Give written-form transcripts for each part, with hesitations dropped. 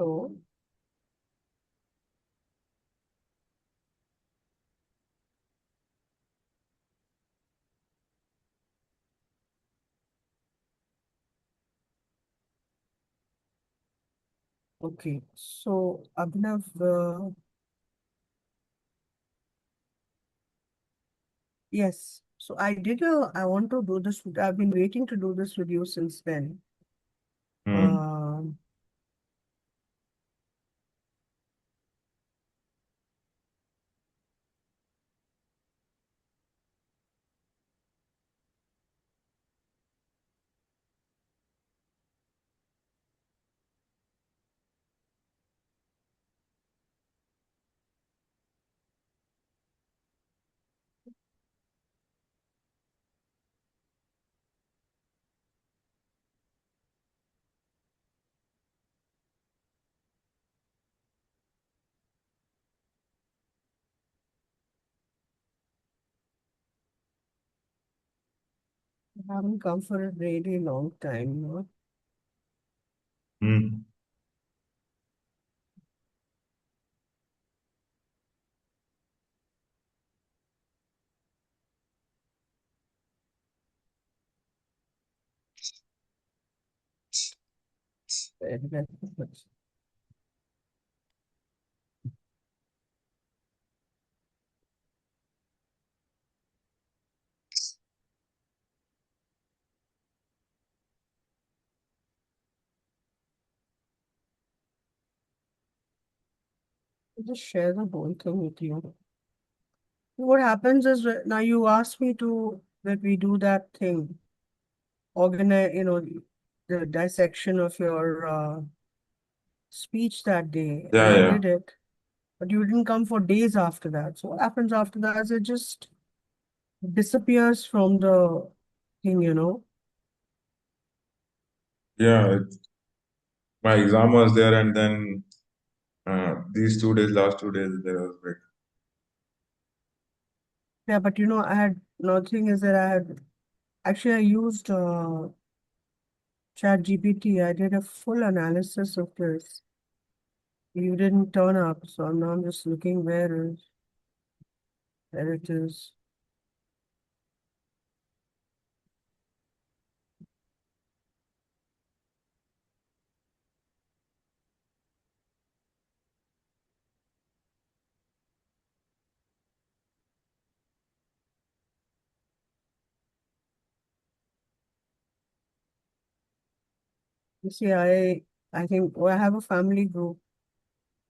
तो okay, so Abhinav, yes. So I want to do this. I've been waiting to do this with you since then. Hmm. Um, I haven't come for a really long time, no? Hmm. Very, very much. I'll just share the whole thing with you. What happens is now you asked me to that we do that thing, organize, the dissection of your speech that day, and Yeah, I yeah, did it, but you didn't come for days after that. So what happens after that is it just disappears from the thing. yeah. My exam was there, and then these 2 days, last 2 days, there was like, Yeah, but I had another thing is that I used Chat GPT. I did a full analysis of this. You didn't turn up, so now I'm just looking where it is. You see, I think I have a family group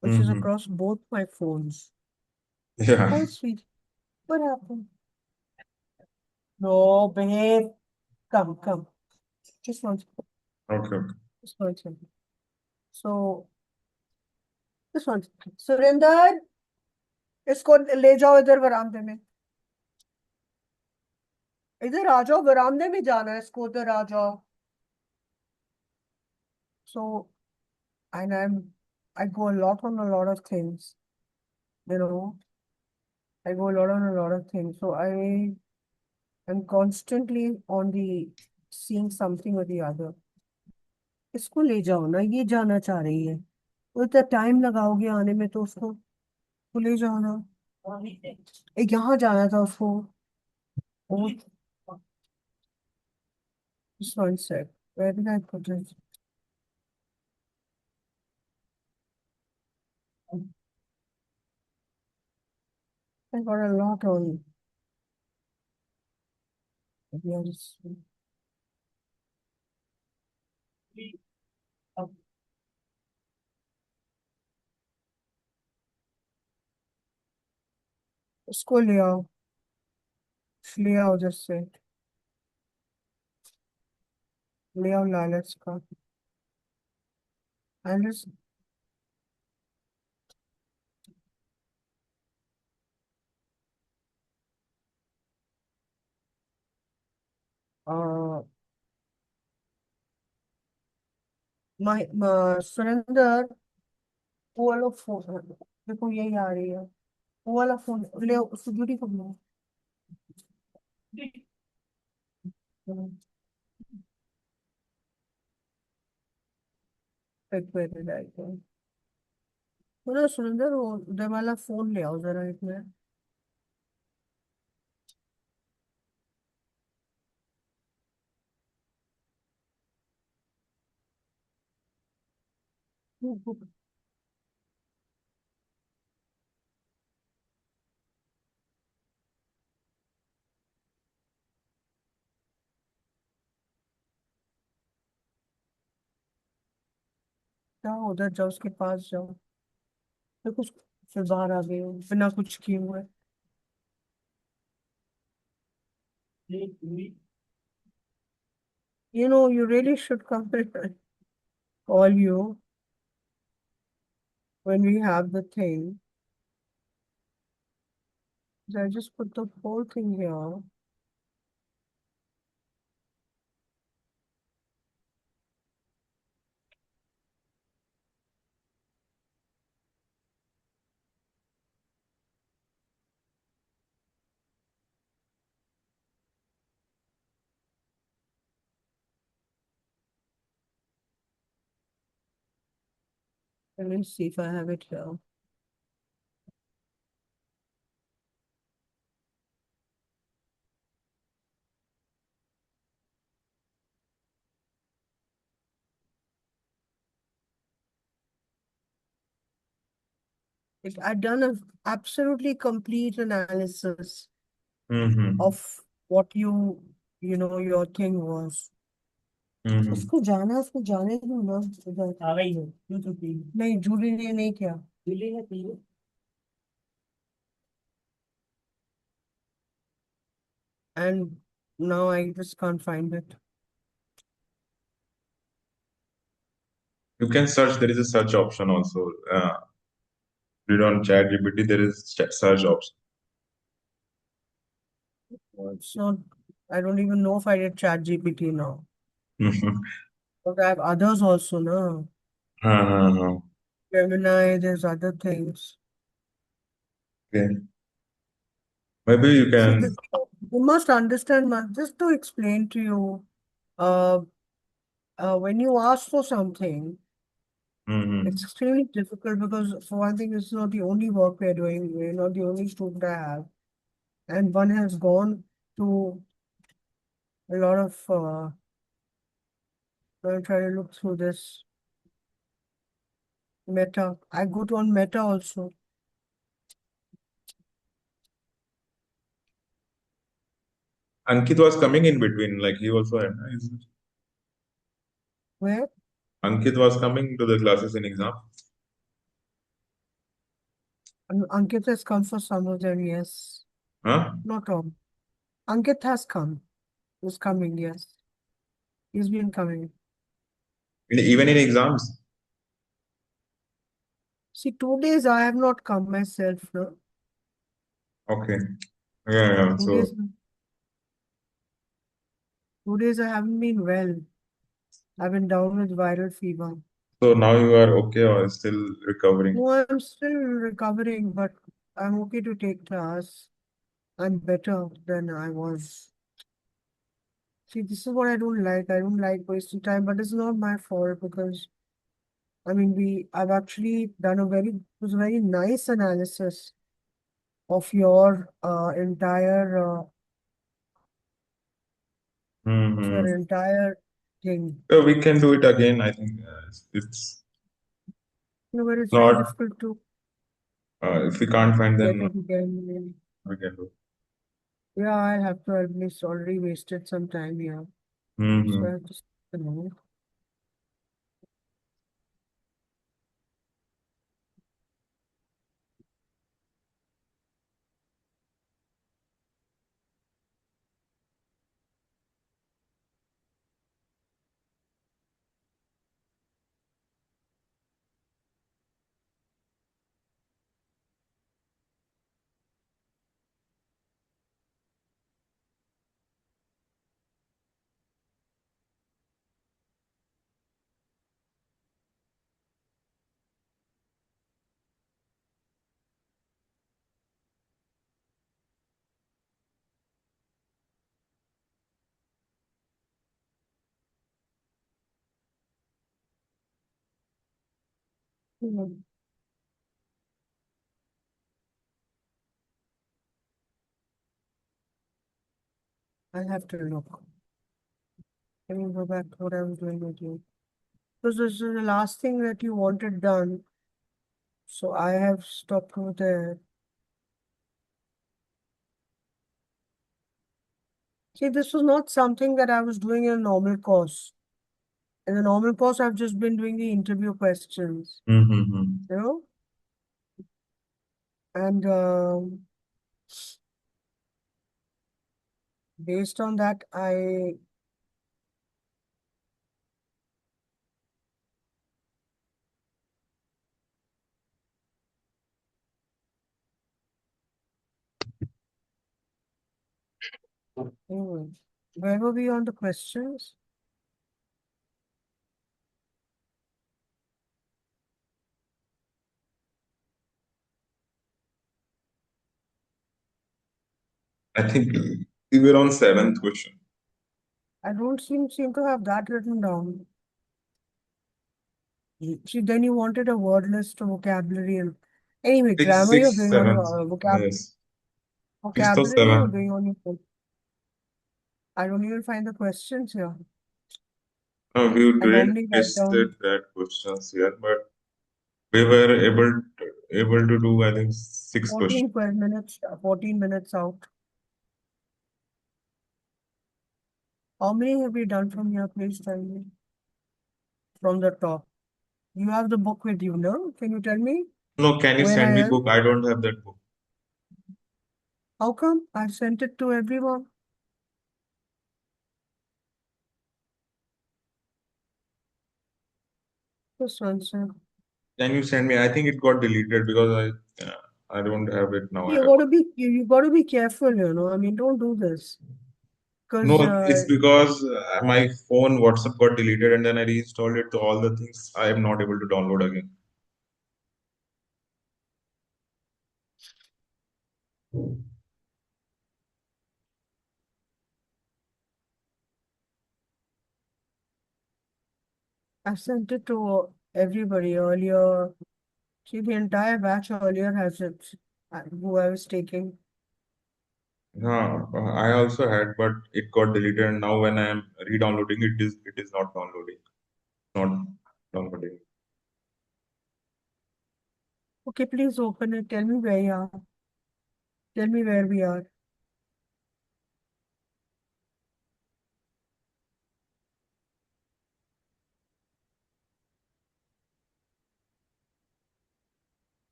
which is hmm, across both my phones. yeah. Hi, sweet. What happened? No, babe. Come, come. Just one second. Okay, okay. Just one second. So, just one second. Surender, इसको ले जाओ इधर बरामदे में. इधर आ जाओ, बरामदे में जाना है, इसको उधर आ जाओ. So, and I go a lot on a lot of things, you know. I go a lot on a lot of things. So I am constantly on the seeing something or the other. इसको ले जाओ ना, ये जाना चाह रही है. वो इतना टाइम लगाओगे आने में तो उसको ले जाओ ना. यहाँ जाना था उसको. Oh, just one sec. Where did I put it? I got a lot on. Maybe I'll just. उसको ले आओ जैसे. ले आओ लालच का. I'll just. Uh, सुरेंदर, वो वाला फोन देखो, यही आ रही है. वो वाला फोन ले आओ, उसको ड्यूटी को बुलाओ. एक मिनट आएगा. बोला सुरेंद्र वो उधर वाला फोन ले आओ जरा एक मिनट। जाओ उधर जाओ, उसके पास जाओ। देखो फिर बाहर आ गए हो बिना कुछ किए हुए। You really should come and call you when we have the thing. So I just put the whole thing here. Let me see if I have it here. I've done a absolutely complete analysis Mm-hmm. of what your thing was. Mm-hmm. उसको जाने दो ना उधर। आ गई हो तू तो P. नहीं जूली ने नहीं किया। जूली ने P. And now I just can't find it. You can search. There is a search option also. Read on ChatGPT. There is search option. It's not. I don't even know if I did chat GPT now. Mm-hmm. But I have others also, no? Uh-huh. Gemini, there's other things. Okay. Maybe you See, can. you must understand, just to explain to you, uh, when you ask for something, it's Mm-hmm. extremely difficult because, for one thing, it's not the only work we're doing. We're not the only student I have. And one has gone to a lot of, I'm trying to look through this Meta. I go to on Meta also. Ankit was coming in between. Like he also had. Where? Ankit was coming to the classes in exam. Ankit has come for some of them, yes. Huh? Not all. Ankit has come. Is coming, yes. He's been coming. Even in exams. See, 2 days I have not come myself, no? Okay. Yeah, yeah. Two So, days, 2 days I haven't been well. I've been down with viral fever. so now you are okay or still recovering? No, I'm still recovering, but I'm okay to take class. I'm better than I was. See, this is what I don't like. I don't like wasting time, but it's not my fault because I've actually done it was a very nice analysis of Mm-hmm. your entire thing. So we can do it again. I think it's But it's very not. difficult to If we can't find, get then it again. we can do. Yeah, I'll have to admit it's already wasted some time here. So I Mm-hmm. have to, you know. I'll have to look. Let me go back to what I was doing with you. Because this is the last thing that you wanted done. So I have stopped over there. See, this was not something that I was doing in a normal course. In the normal course, I've just been doing the interview questions, Mm-hmm. you know? And based on that, anyway, where were we on the questions? I think we were on seventh question. I don't seem to have that written down. See, then you wanted a word list of vocabulary and anyway, Six, grammar you're six, doing on seven. your Yes. Six to vocabulary you're seven. doing on your phone. I don't even find the questions here. No, we I didn't normally write listed down that questions here, but we were able to do I think six questions. 12 minutes, 14 minutes out. How many have you done from here? Please tell me. From the top. You have the book with you, no? Can you tell me No, can you where I send me am? book? I don't have that book. How come? I sent it to everyone. Just one sec. Can you send me? I think it got deleted because I don't have it now. I You have gotta be you gotta be careful, you know. I mean, don't do this. Because no. It's because my phone WhatsApp got deleted and then I reinstalled it. So all the things I am not able to download again. I sent it to everybody earlier. See, the entire batch earlier has it, who I was taking. I also had, but it got deleted. And now when I am re-downloading it is not downloading. Not downloading. Okay, please open it. Tell me where you are. Tell me where we are.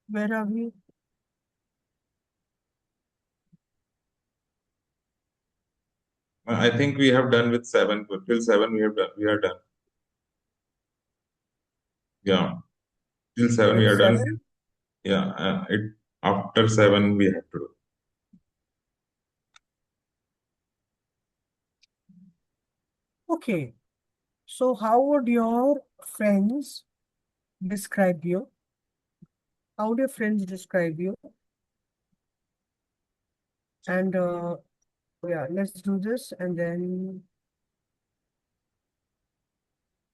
Where are we? I think we have done with seven. Till seven we have done. We are done. Yeah, till seven we Till are done. 7? Yeah, it after seven we have to do. Okay. So how would your friends describe you? How would your friends describe you? And yeah, let's do this and then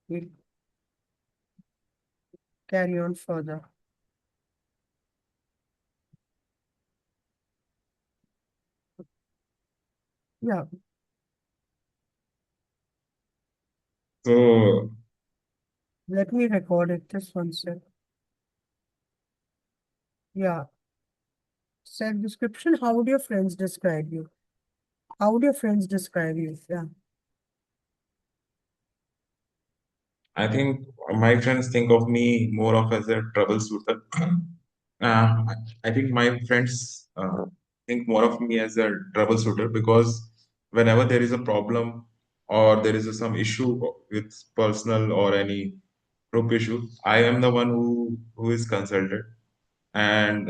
we'll carry on further. Yeah, So let me record it. Just one sec. Yeah. Self description. How would your friends describe you? How would your friends describe you? Yeah. I think my friends think of me more of as a troubleshooter. Uh, I think my friends think more of me as a troubleshooter because whenever there is a problem or there is some issue with personal or any group issue, I am the one who is consulted, and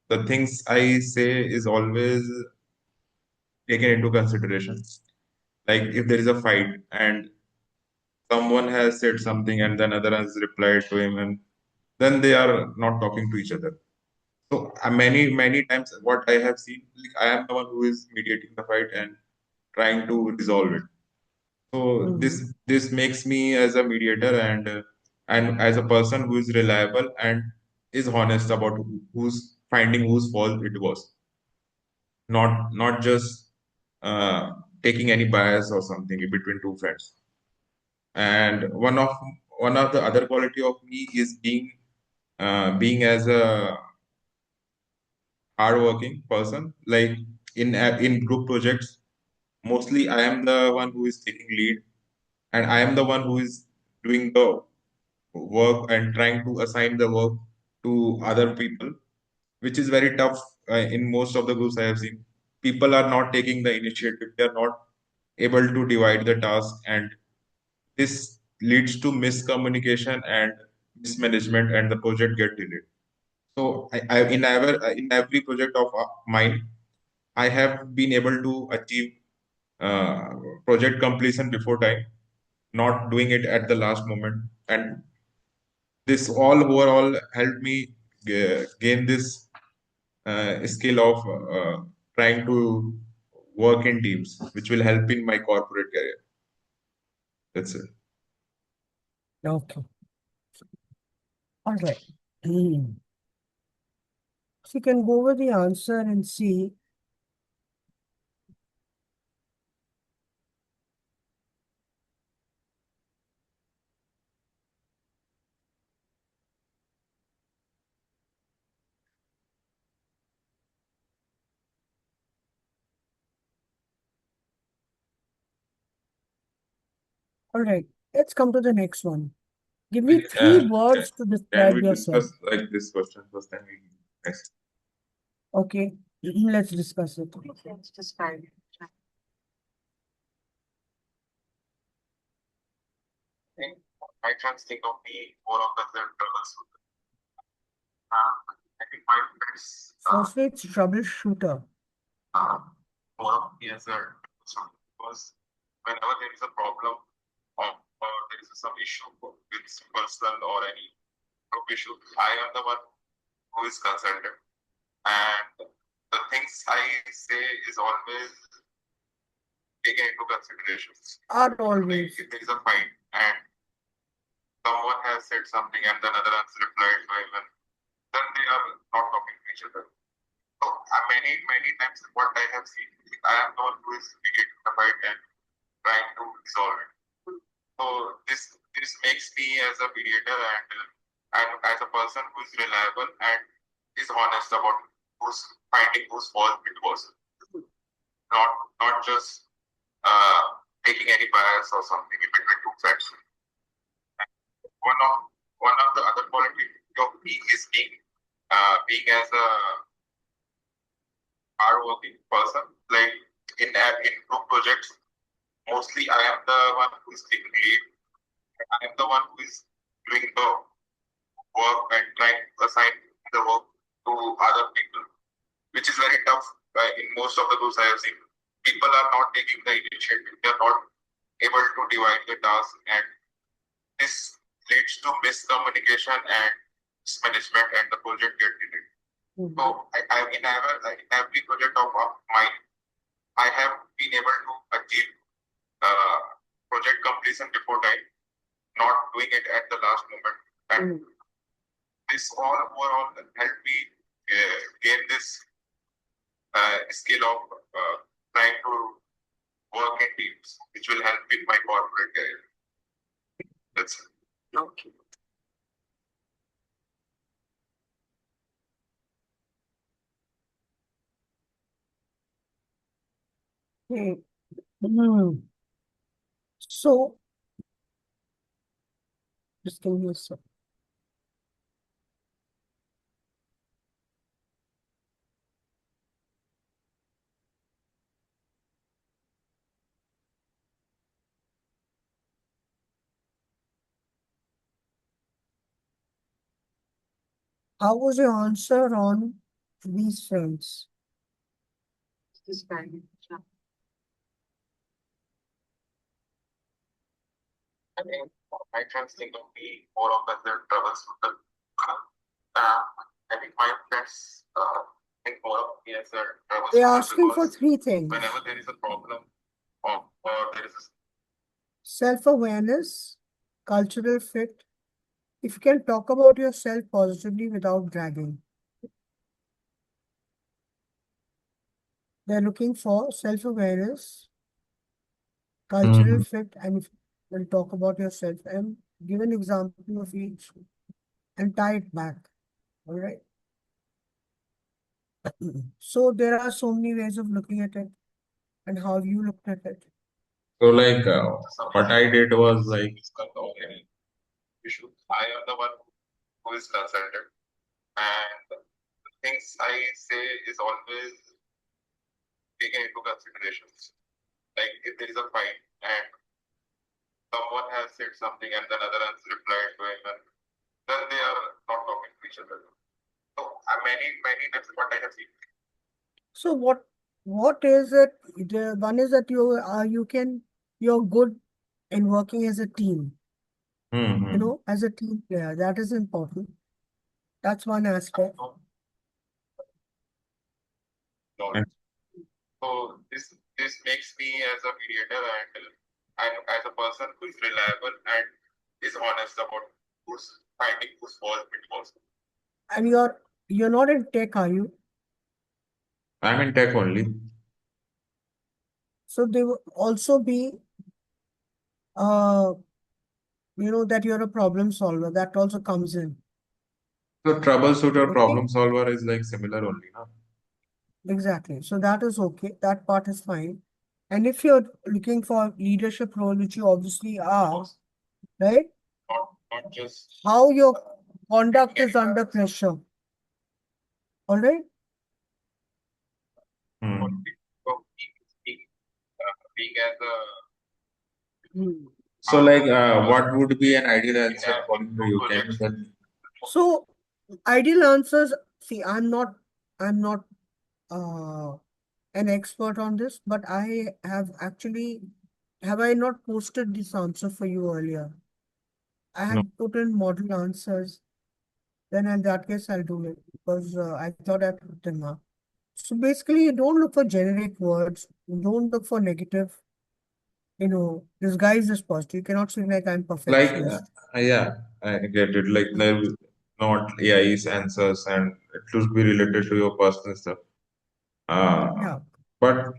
the things I say is always taken into consideration. Like if there is a fight and someone has said something and then other has replied to him, and then they are not talking to each other. So many times what I have seen, like, I am the one who is mediating the fight and trying to resolve it. So Hmm. this makes me as a mediator and as a person who is reliable and is honest about who's finding whose fault it was. not just uh, taking any bias or something in between two friends. And one of the other quality of me is being as a hardworking person. Like in group projects, mostly I am the one who is taking lead, and I am the one who is doing the work and trying to assign the work to other people, which is very tough in most of the groups I have seen. People are not taking the initiative; they are not able to divide the task, and this leads to miscommunication and mismanagement, and the project get delayed. So in every project of mine, I have been able to achieve uh, project completion before time, not doing it at the last moment, and this all overall helped me gain this skill of trying to work in teams, which will help in my corporate career. That's it. Okay. All right. So you can go over the answer and see. All right. Let's come to the next one. Give me three Can, words to can describe we yourself. discuss like this question first? Then we next. Okay. Let's discuss it. Think I can't think of me more of as a troubleshooter. I think my friends Firstly, it's troubleshooter. uh, more of me as a troubleshooter because whenever there is a problem or there is some issue with personal or any group issue, I am the one who is concerned. And the things I say is always taken into consideration. Are Like always. if there is a fight and someone has said something and then another has replied well, then they are not talking to each other. So many times what I have seen, I am the one who is mediating the fight and trying to resolve it. So this makes me as a mediator and as a person who is reliable and is honest about who's finding whose fault it was, not not just uh, taking any bias or something in between two facts. One of one of the other quality of me is being as a hardworking person. Like in group projects, mostly I am the one who is taking lead. I am the one who is doing the work and trying to assign the work to other people, which is very tough in most of the groups I have seen. People are not taking the initiative. They are not able to divide the task, and this leads to miscommunication and mismanagement, and the project get delayed. So in every project of mine, I have been able to achieve uh, project completion before time, not doing it at the last moment. And this all overall helped me gain this skill of trying to work in teams, which will help in my corporate career. That's it. Okay. Okay. So, just give me a sec. How was your answer on these friends? I mean, my friends think of me more of as their troubleshooter. Uh, I think my friends think more of me as a They're troubleshooter asking for because three things: whenever there is a problem or there is a self-awareness, cultural fit. If you can talk about yourself positively without dragging. They're looking for self-awareness, cultural Hmm. fit, and if we'll talk about yourself and give an example of each and tie it back. All right. So there are so many ways of looking at it and how you looked at it. So like what I did was like So what is it? The one is that you're good in working as a team, hmm. as a team player. That is important. That's one aspect. And And you're not in tech, are you? I'm in tech only. So they will also be uh that you're a problem solver. That also comes in. So troubleshooter Okay? problem solver is like similar only, no? Exactly. So that is okay. That part is fine. And if you're looking for leadership role, which you obviously are, right? How your conduct is under pressure. All right? Hmm. Hmm. So like what would be an ideal answer according to you? Can you tell me? So ideal answers, see, I'm not uh an expert on this, but I have I not posted this answer for you earlier? I No. had put in model answers. Then in that case, I'll do it because I thought I put them up. So basically, you don't look for generic words. You don't look for negative. Disguise as positive. You cannot say like I'm Like perfectionist. yeah, I get it. Like not AI's answers and it should be related to your personal stuff. Uh, Yeah. but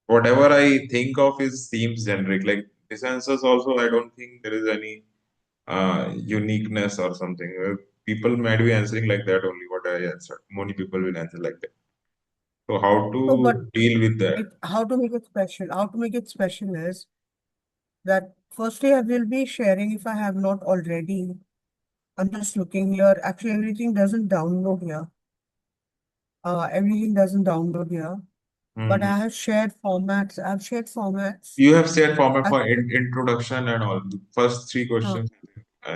whatever I think of is seems generic. Like these answers also, I don't think there is any uniqueness or something. People might be answering like that only. What I answered. Many people will answer like that. So how So, but to deal with that? how to make it special? How to make it special is that firstly, I will be sharing if I have not already. I'm just looking here. Actually, everything doesn't download here. Everything doesn't download here. But Mhm. I have shared formats. I've shared formats. You have said format I, for introduction and all. The first three uh, questions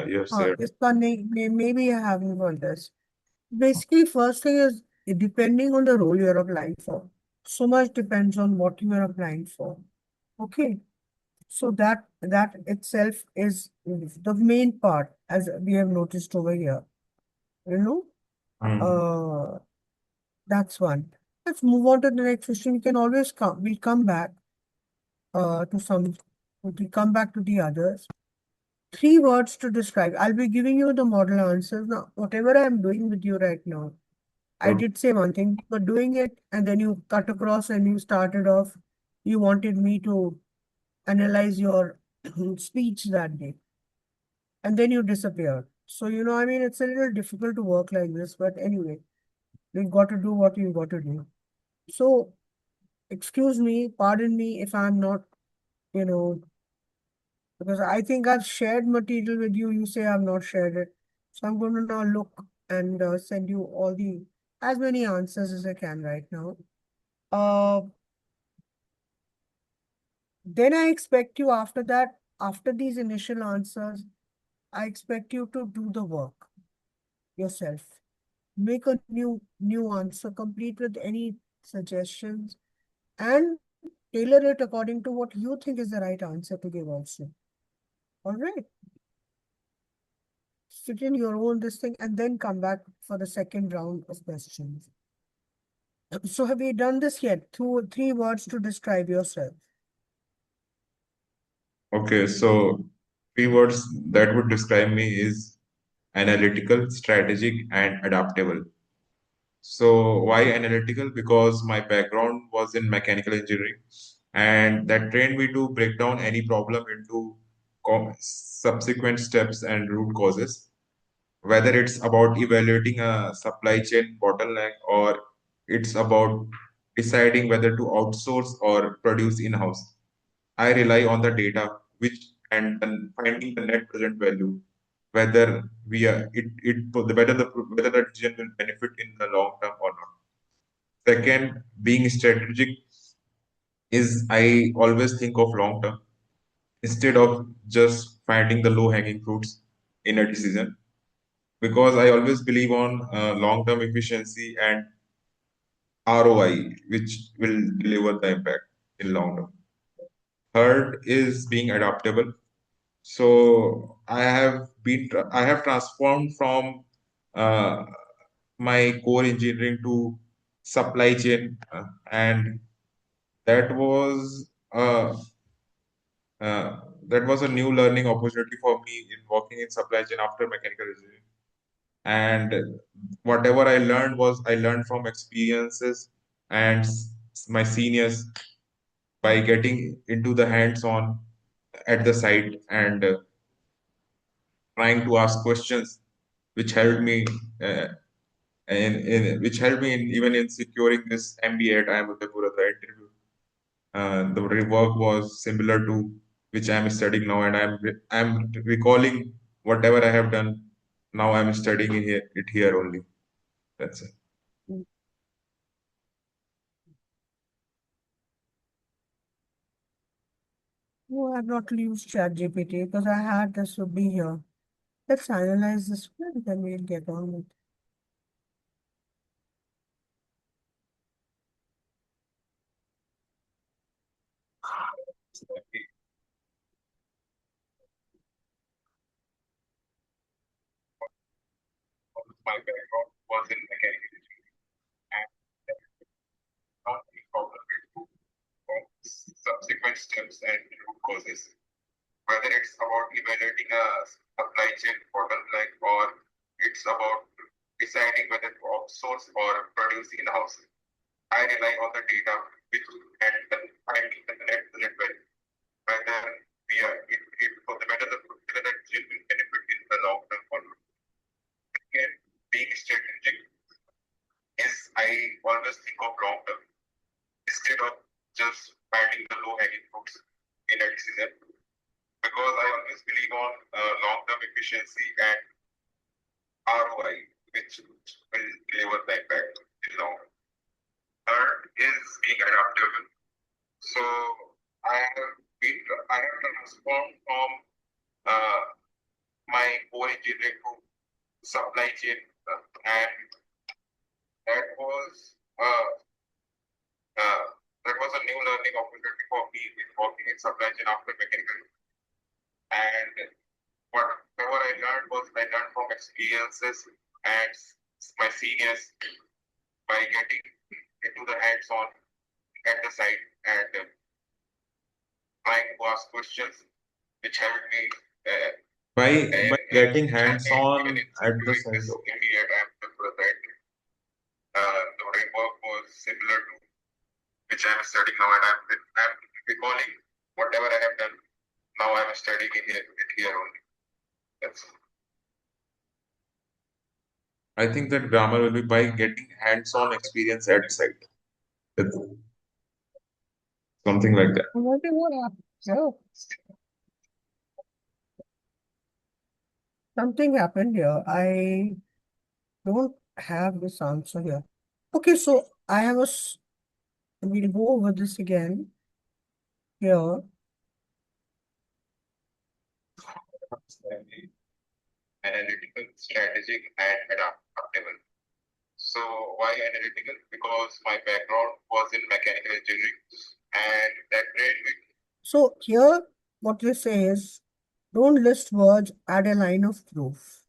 you have said. maybe I haven't got this. Basically, first thing is depending on the role you're applying for. So much depends on what you are applying for. Okay. So that itself is the main part, as we have noticed over here. You know, Hmm. uh, that's one. Let's move on to the next question. We can always come. We'll come back to some. We'll come back to the others. Three words to describe. I'll be giving you the model answers now. Whatever I'm doing with you right now, I Okay. did say one thing, but doing it and then you cut across and you started off. You wanted me to analyze your speech that day, and then you disappeared. So I mean, it's a little difficult to work like this, but anyway, we've got to do what you've got to do. So, excuse me, pardon me if I'm not, you know, because I think I've shared material with you. You say I've not shared it. So I'm going to now look and send you as many answers as I can right now. Uh, then I expect you after that, after these initial answers, I expect you to do the work yourself. Make a new answer, complete with any suggestions, and tailor it according to what you think is the right answer to give also. All right. Fit in your own this thing and then come back for the second round of questions. So have you done this yet? Three words to describe yourself. Okay, so three words that would describe me is analytical, strategic, and adaptable. So why analytical? Because my background was in mechanical engineering, and that trained me to break down any problem into subsequent steps and root causes. Whether it's about evaluating a supply chain bottleneck or it's about deciding whether to outsource or produce in-house. I rely on the data, which and then finding the net present value, whether we are whether the decision will benefit in the long term or not. Second, being strategic is I always think of long term instead of just finding the low hanging fruits in a decision because I always believe on long term efficiency and ROI, which will deliver the impact in long term. Third is being adaptable. So I have transformed from uh, my core engineering to supply chain, and that was uh, uh, that was a new learning opportunity for me in working in supply chain after mechanical engineering. And whatever I learned from experiences and my seniors by getting into the hands-on at the site and trying to ask questions, which helped me uh, which helped me even in securing this MBA at IIM the interview. The work was similar to which I'm studying now, and I'm recalling whatever I have done. Now I'm studying it here only. That's it. No, I've not used ChatGPT because I had this would be here. Let's analyze this one, then we'll get on with. My background was in mechanical engineering and not the problem of subsequent steps and root causes. Whether it's about evaluating a supply chain bottleneck or it's about deciding whether to outsource or produce in-house. I rely on the data which and then finding the net present value. Whether we are it for the better the whether the decision will benefit in the long term or not. Again, being strategic is I always think of long term instead of just finding the low hanging fruits in a decision because I always believe on long term efficiency and ROI, which will deliver the impact in long run. Third is being adaptable. So I have transformed from uh, my core engineering to supply chain, and that was uh, uh, that was a new learning opportunity for me in working in supply chain after mechanical. And whatever I learned was I learned from experiences and my seniors by getting into the hands-on at the site and trying to ask questions, which helped me by getting hands-on at the site. This immediate after that, the work was similar to which I'm studying now, and I'm recalling whatever I have done. Now I'm studying it here only. That's I think that grammar will be by getting hands-on experience at site. That's something like that. What do you want? No, something happened here. I don't have this answer here. Okay, so I have we'll go over this again here. Analytical, strategic, and adaptable. So why analytical? Because my background was in mechanical engineering, and that trained me. So here, what they say is, don't list words, add a line of proof.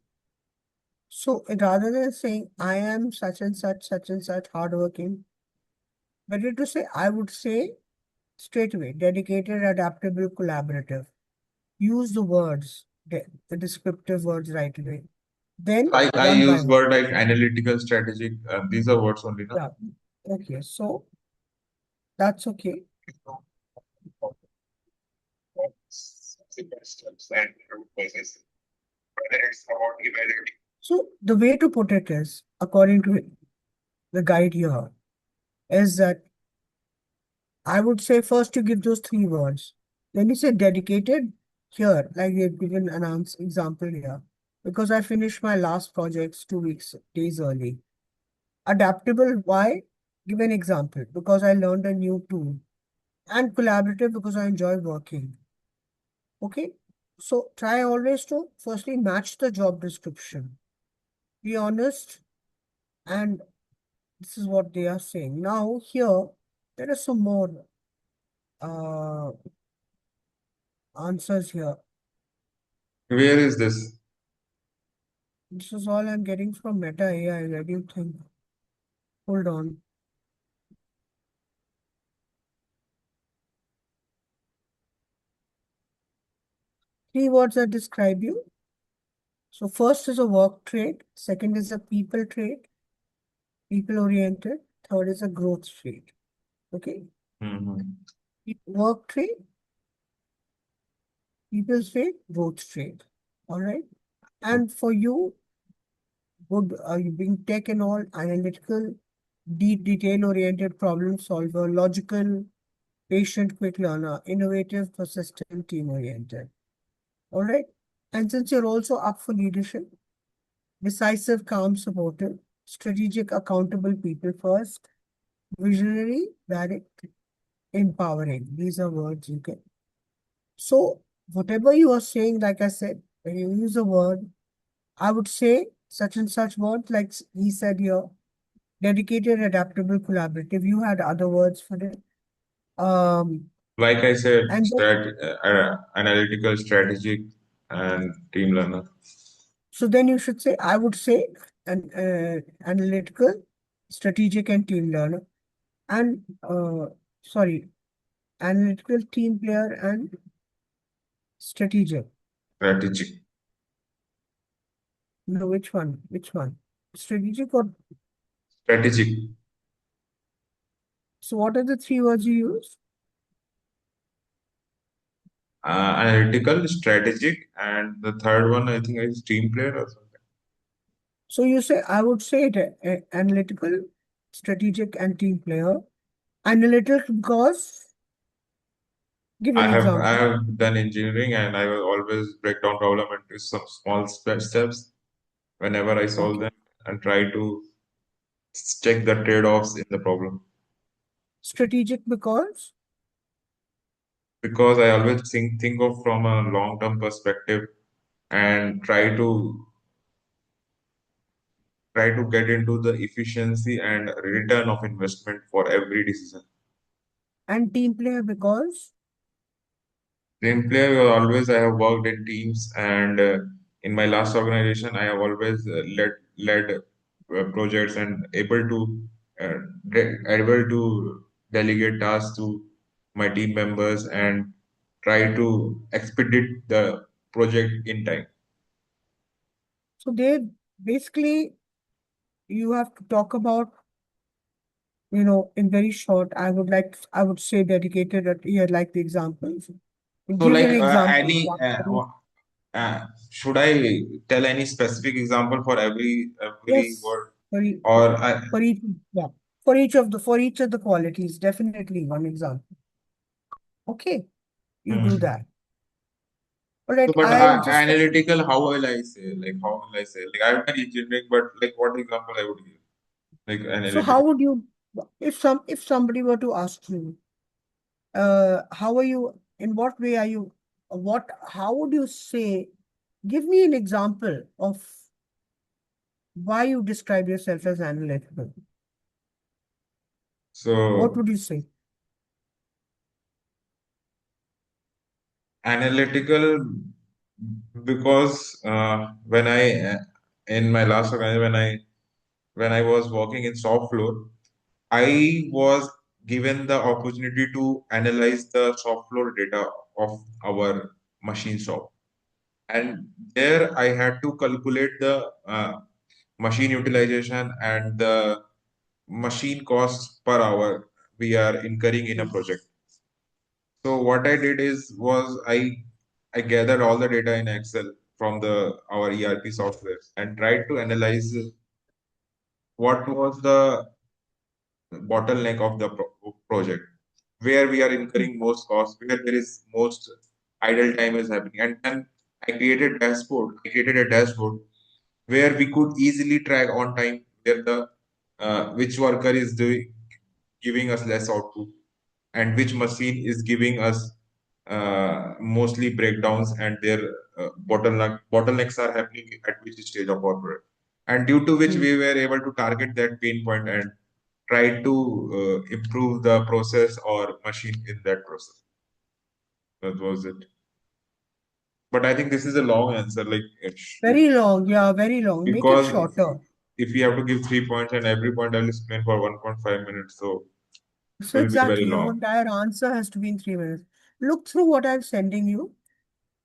So rather than saying, I am such and such hardworking, better to say, I would say straight away, dedicated, adaptable, collaborative. Use the words, the descriptive words right away. then I one by use one. word like analytical, strategic. These are words only, no? Yeah. Okay. So that's okay. So the way to put it is, according to the guide here, is that I would say first you give those three words. Then you say dedicated here, like they've given an example here. Because I finished my last projects 2 weeks, days early. Adaptable, why? Give an example. Because I learned a new tool. And collaborative because I enjoy working. Okay? So try always to firstly match the job description. Be honest, and this is what they are saying. Now, here, there are some more uh, answers here. Where is this? This is all I'm getting from Meta AI. Where do you think? Hold on. Three words that describe you. So, first is a work trait. Second is a people trait, people oriented. Third is a growth trait. Okay. Mhm. Work trait, people trait, growth trait. All right. And for you, good, you being tech and all, analytical, deep, detail-oriented problem solver, logical, patient, quick learner, innovative, persistent, team-oriented. All right. And since you're also up for leadership, decisive, calm, supportive, strategic, accountable, people first, visionary, direct, empowering. These are words you get. So, whatever you are saying, like I said, when you use a word, I would say such and such word, like he said here, dedicated, adaptable, collaborative. You had other words for it. Um, Like I said, and then, analytical, strategic, and team learner. so then you should say, I would say, an analytical, strategic, and team learner. And sorry, analytical, team player, and strategic. Strategic. No, which one? Which one? Strategic or Strategic. so? What are the three words you use? Analytical, strategic, and the third one I think is team player or something. So you say, I would say it analytical, strategic, and team player. Analytical because, give an I example. have done engineering and I will always break down problem into some small steps whenever I solve Okay. them and try to check the trade-offs in the problem. Strategic because, Because I always think of from a long-term perspective and try to get into the efficiency and return of investment for every decision. and team player because, Team player will always I have worked in teams and in my last organization I have always led projects and able to delegate tasks to my team members and try to expedite the project in time. so they basically, you have to talk about, in very short, I would say dedicated at here, like the examples. So Give like an example. any should I tell any specific example for every Yes, word for, or I for each, yeah, for each of the qualities, definitely one example. Okay, you do Hmm. that. All So, right, but I'll just analytical, how will I say? Like, how will I say? Like, I've done engineering, but like, what example I would give? Like, so how analytical. would you, if somebody were to ask you, how are you, in what way are you, how would you say, give me an example of why you describe yourself as analytical. What So, would you say? analytical because when in my last organization, when I was working in shop floor, I was given the opportunity to analyze the shop floor data of our machine shop. And there I had to calculate the machine utilization and the machine costs per hour we are incurring in a project. So what I did was I gathered all the data in Excel from the our ERP software and tried to analyze what was the bottleneck of the project, where we are incurring most costs, where there is most idle time is happening. And then I created a dashboard where we could easily track on time where the which worker is doing giving us less output and which machine is giving us mostly breakdowns and their bottlenecks are happening at which stage of our product. And due to which Mm. we were able to target that pain point and try to improve the process or machine in that process. That was it. But I think this is a long answer, like Very long, yeah, very long. Make it because shorter. if we have to give 3 points and every point I'll explain for 1.5 minutes, so it So will be very exactly, your long. entire answer has to be in 3 minutes. Look through what I'm sending you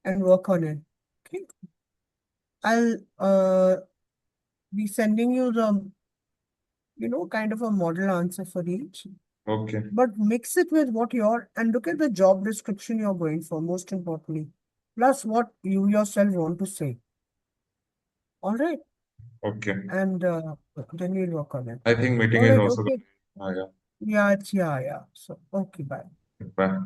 and work on it. Okay. I'll be sending you the, kind of a model answer for each. Okay, But mix it with what you're, and look at the job description you're going for, most importantly. Plus what you yourself want to say. All right. okay. And then we'll work on it. I think meeting All is right. also Okay. going. Yeah. Yeah, it's, yeah, yeah. So, okay, bye. Bye.